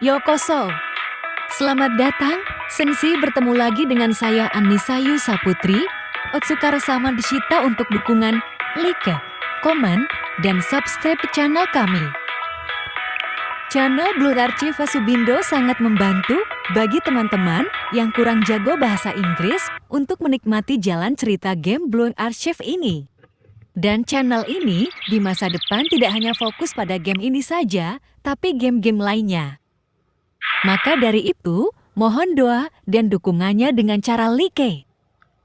Yokoso. Selamat datang, Sensei bertemu lagi dengan saya Annisayu Saputri. Otsukara sama Deshita untuk dukungan, like, komen, dan subscribe channel kami. Channel Blood Archive Subindo sangat membantu bagi teman-teman yang kurang jago bahasa Inggris untuk menikmati jalan cerita game Blood Archive ini. Dan channel ini di masa depan tidak hanya fokus pada game ini saja, tapi game-game lainnya. Maka dari itu, mohon doa dan dukungannya dengan cara like,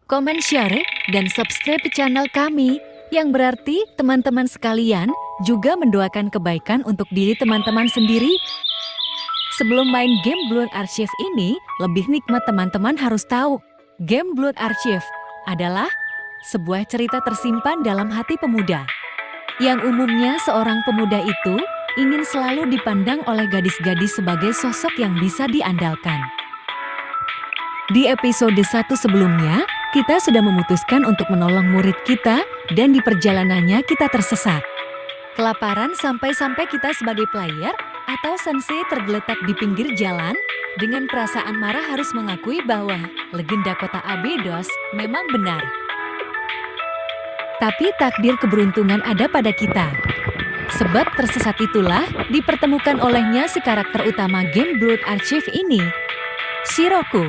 komen, share, dan subscribe channel kami, yang berarti teman-teman sekalian juga mendoakan kebaikan untuk diri teman-teman sendiri. Sebelum main game Blood Archive ini, lebih nikmat teman-teman harus tahu, game Blood Archive adalah sebuah cerita tersimpan dalam hati pemuda. Yang umumnya seorang pemuda itu ingin selalu dipandang oleh gadis-gadis sebagai sosok yang bisa diandalkan. Di episode 1 sebelumnya, kita sudah memutuskan untuk menolong murid kita dan di perjalanannya kita tersesat. Kelaparan sampai-sampai kita sebagai player atau sensei tergeletak di pinggir jalan dengan perasaan marah harus mengakui bahwa legenda kota Abydos memang benar. Tapi takdir keberuntungan ada pada kita. Sebab tersesat itulah dipertemukan olehnya si karakter utama game Blood Archive ini, Shiroko.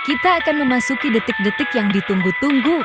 Kita akan memasuki detik-detik yang ditunggu-tunggu.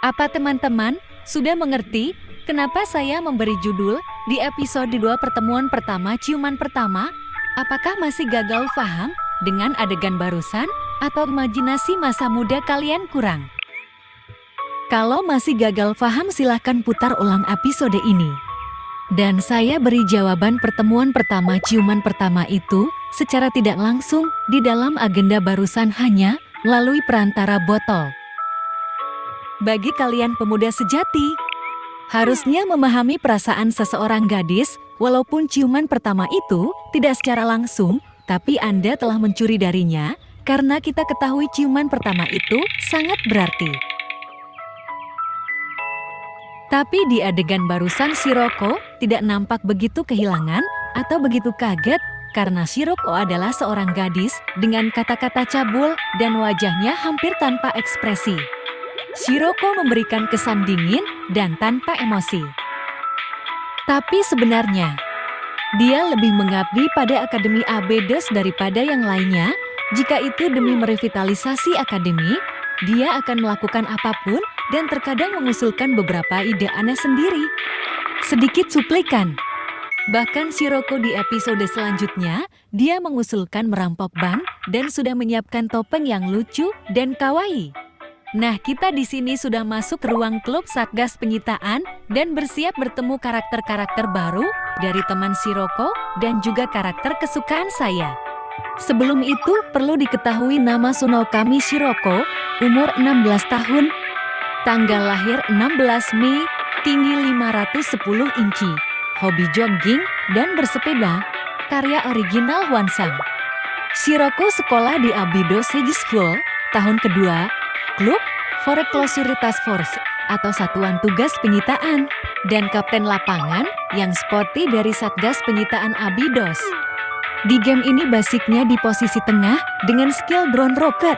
Apa teman-teman sudah mengerti kenapa saya memberi judul di episode 2 pertemuan pertama ciuman pertama? Apakah masih gagal paham dengan adegan barusan atau imajinasi masa muda kalian kurang? Kalau masih gagal paham silahkan putar ulang episode ini. Dan saya beri jawaban pertemuan pertama ciuman pertama itu secara tidak langsung di dalam agenda barusan hanya melalui perantara botol. Bagi kalian pemuda sejati, harusnya memahami perasaan seseorang gadis, walaupun ciuman pertama itu tidak secara langsung, tapi Anda telah mencuri darinya, karena kita ketahui ciuman pertama itu sangat berarti. Tapi di adegan barusan Shiroko tidak nampak begitu kehilangan atau begitu kaget, karena Shiroko adalah seorang gadis dengan kata-kata cabul dan wajahnya hampir tanpa ekspresi. Shiroko memberikan kesan dingin dan tanpa emosi. Tapi sebenarnya, dia lebih mengabdi pada Akademi Abydos daripada yang lainnya. Jika itu demi merevitalisasi akademi, dia akan melakukan apapun dan terkadang mengusulkan beberapa ide aneh sendiri. Sedikit cuplikan. Bahkan Shiroko di episode selanjutnya, dia mengusulkan merampok bank dan sudah menyiapkan topeng yang lucu dan kawaii. Nah, kita di sini sudah masuk ke ruang klub Satgas Penyitaan dan bersiap bertemu karakter-karakter baru dari teman Shiroko dan juga karakter kesukaan saya. Sebelum itu, perlu diketahui nama Tsunokami Shiroko, umur 16 tahun, tanggal lahir 16 Mei, tinggi 510 inci, hobi jogging dan bersepeda, karya original Hwansang. Shiroko sekolah di Abydos High School, tahun kedua, klub Foreclosure Task Force atau Satuan Tugas Penyitaan, dan kapten lapangan yang sporty dari Satgas Penyitaan Abydos. Di game ini basicnya di posisi tengah dengan skill drone rocket.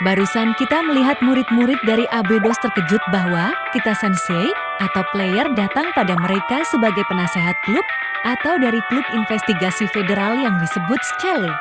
Barusan kita melihat murid-murid dari Abydos terkejut bahwa kita sensei atau player datang pada mereka sebagai penasehat klub atau dari klub investigasi federal yang disebut Skelly.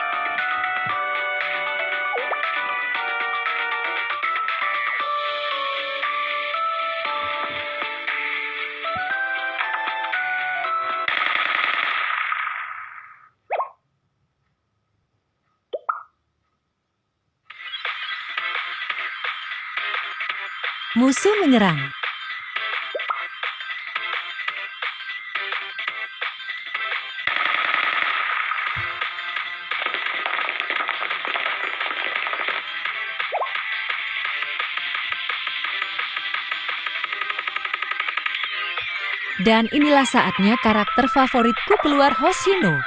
musuh menyerang. Dan inilah saatnya karakter favoritku keluar, Hoshino.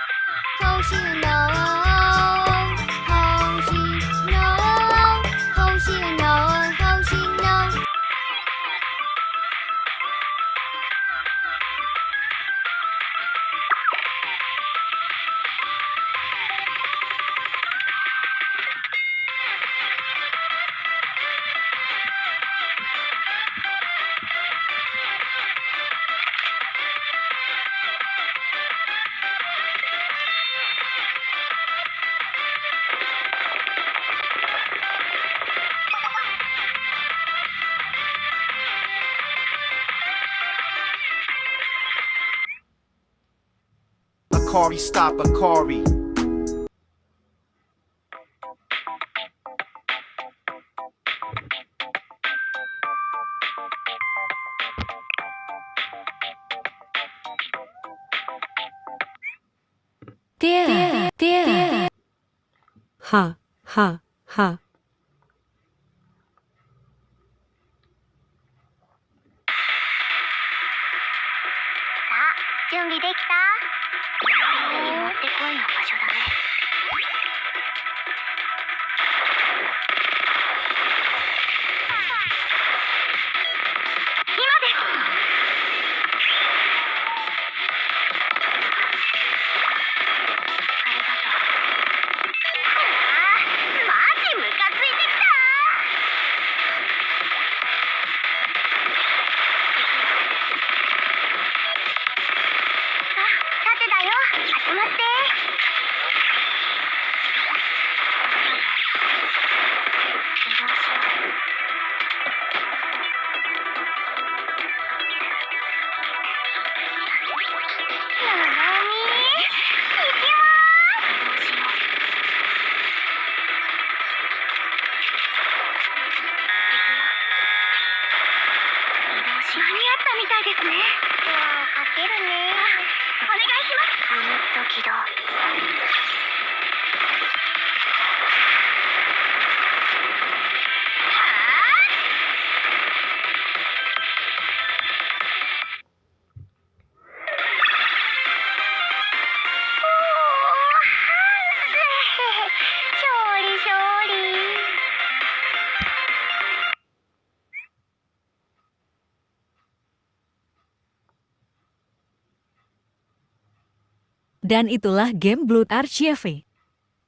Akari, stop Akari. Ha, ha, ha. 準備できた？もってこいの場所だね。今です。ありがとう。マジムカついてきた。縦だよ、集まって。移動しよう。ななみ、行きまーす。移動しよう。移動しよう。間に合ったみたいですね。ドアをかけるね。お願いします。ユニット起動。勝利勝利。Dan itulah game Blood Archive.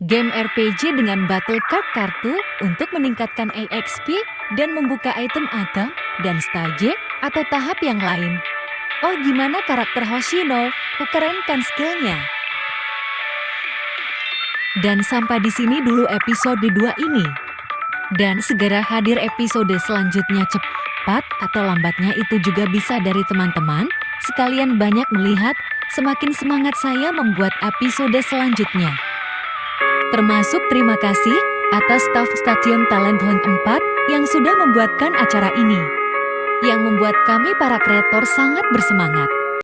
Game RPG dengan battle card kartu untuk meningkatkan EXP dan membuka item dan stage atau tahap yang lain. Oh, gimana karakter Hoshino? Keren kan skillnya? Dan sampai di sini dulu episode 2 ini. Dan segera hadir episode selanjutnya, cepat atau lambatnya itu juga bisa dari teman-teman. Sekalian banyak melihat, semakin semangat saya membuat episode selanjutnya. Termasuk terima kasih atas staf Stasiun Talent Hunt 4 yang sudah membuatkan acara ini. Yang membuat kami para kreator sangat bersemangat.